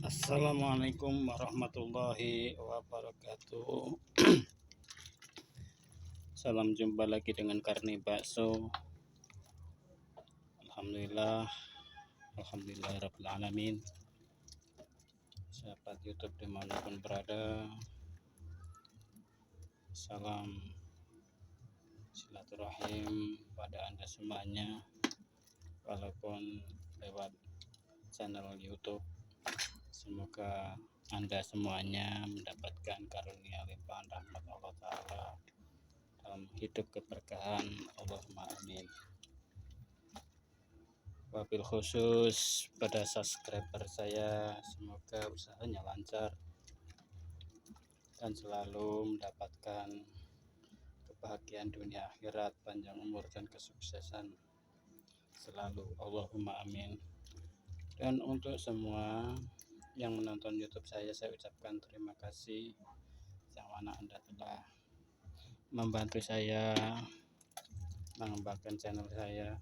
Assalamualaikum warahmatullahi wabarakatuh. Salam jumpa lagi dengan Karni Bakso. Alhamdulillah alamin. Sahabat YouTube dimanapun berada, salam silaturahim pada Anda semuanya, walaupun lewat channel YouTube. Semoga Anda semuanya mendapatkan karunia limpahan rahmat Allah Ta'ala dalam hidup keberkahan. Allahumma amin. Wabil khusus pada subscriber saya, semoga usahanya lancar dan selalu mendapatkan kebahagiaan dunia akhirat, panjang umur dan kesuksesan selalu. Allahumma amin. Dan untuk semua yang menonton YouTube saya ucapkan terima kasih yang mana Anda telah membantu saya mengembangkan channel saya,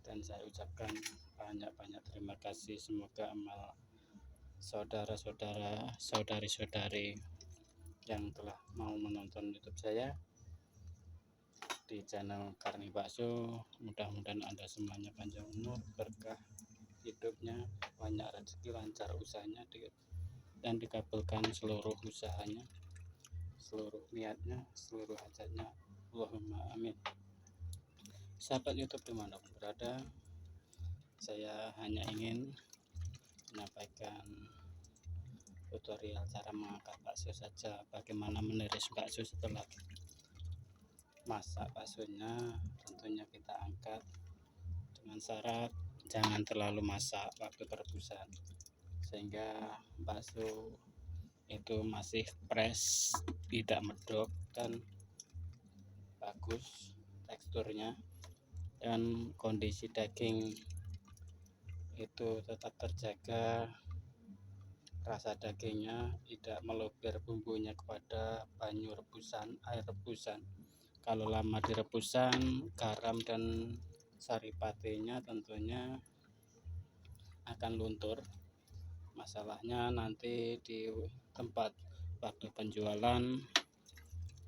dan saya ucapkan banyak-banyak terima kasih. Semoga amal saudara-saudara, saudari-saudari yang telah mau menonton YouTube saya di channel Karni Bakso, mudah-mudahan Anda semuanya panjang umur, berkah hidupnya, banyak rezeki, lancar usahanya, dan dikabulkan seluruh usahanya, seluruh niatnya, seluruh hajatnya. Allahumma amin. Sahabat YouTube dimanapun berada, saya hanya ingin menyampaikan tutorial cara mengangkat bakso saja, bagaimana meniris bakso setelah masak baksonya. Tentunya kita angkat dengan syarat jangan terlalu masak waktu perebusan, sehingga bakso itu masih fresh, tidak medok dan bagus teksturnya, dan kondisi daging itu tetap terjaga, rasa dagingnya tidak meluber bumbunya kepada banyu rebusan, air rebusan. Kalau lama direbusan, garam dan saripatinya tentunya akan luntur. Masalahnya nanti di tempat waktu penjualan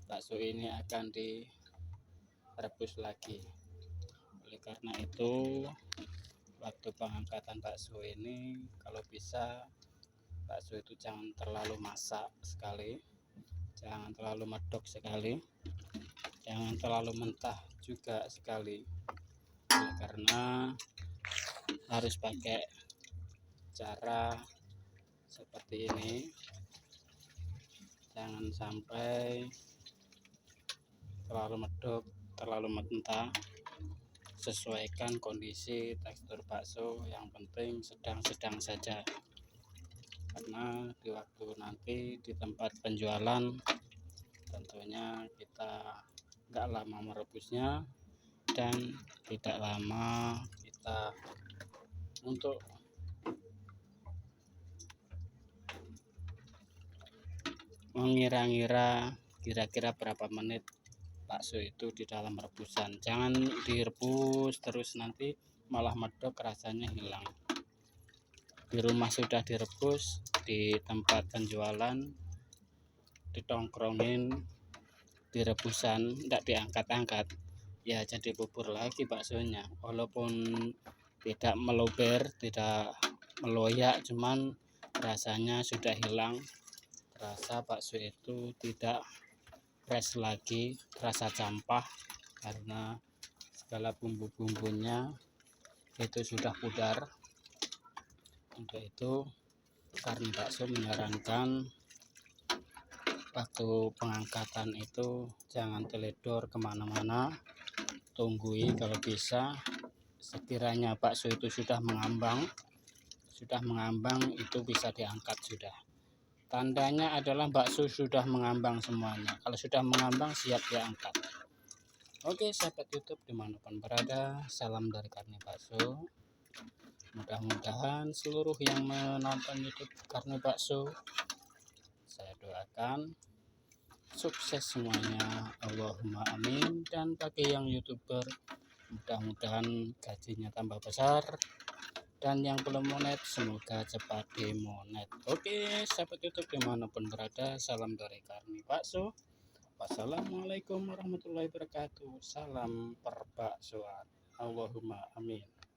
bakso ini akan direbus lagi. Oleh karena itu, waktu pengangkatan bakso ini kalau bisa bakso itu jangan terlalu masak sekali, jangan terlalu medok sekali, jangan terlalu mentah juga sekali. Oleh karena harus pakai cara seperti ini, jangan sampai terlalu medok, terlalu mentah. Sesuaikan kondisi tekstur bakso, yang penting sedang-sedang saja, karena di waktu nanti di tempat penjualan tentunya kita nggak lama merebusnya, dan tidak lama kita untuk mengira-ngira kira-kira berapa menit bakso itu di dalam rebusan. Jangan direbus terus, nanti malah medok, rasanya hilang. Di rumah sudah direbus, di tempat penjualan ditongkrongin, direbusan, tidak diangkat-angkat, ya jadi bubur lagi baksonya. Walaupun tidak meluber, tidak meloyak, cuman rasanya sudah hilang. Rasa bakso itu tidak fresh lagi, rasa campah, karena segala bumbu-bumbunya itu sudah pudar. Untuk itu Karni Bakso menyarankan waktu pengangkatan itu jangan teledor kemana-mana, tunggui kalau bisa. Sekiranya bakso itu sudah mengambang itu bisa diangkat sudah. Tandanya adalah bakso sudah mengambang semuanya. Kalau sudah mengambang, siap diangkat. Oke, sahabat YouTube dimanapun berada, salam dari Karni Bakso. Mudah-mudahan seluruh yang menonton YouTube Karni Bakso, saya doakan sukses semuanya. Allahumma amin. Dan bagi yang YouTuber, mudah-mudahan gajinya tambah besar, Dan yang belum monet semoga cepat dimonet. Oke, sahabat YouTube dimanapun berada, salam dari Karni Bakso. Wassalamualaikum warahmatullahi wabarakatuh. Salam perbaksoan. Allahumma amin.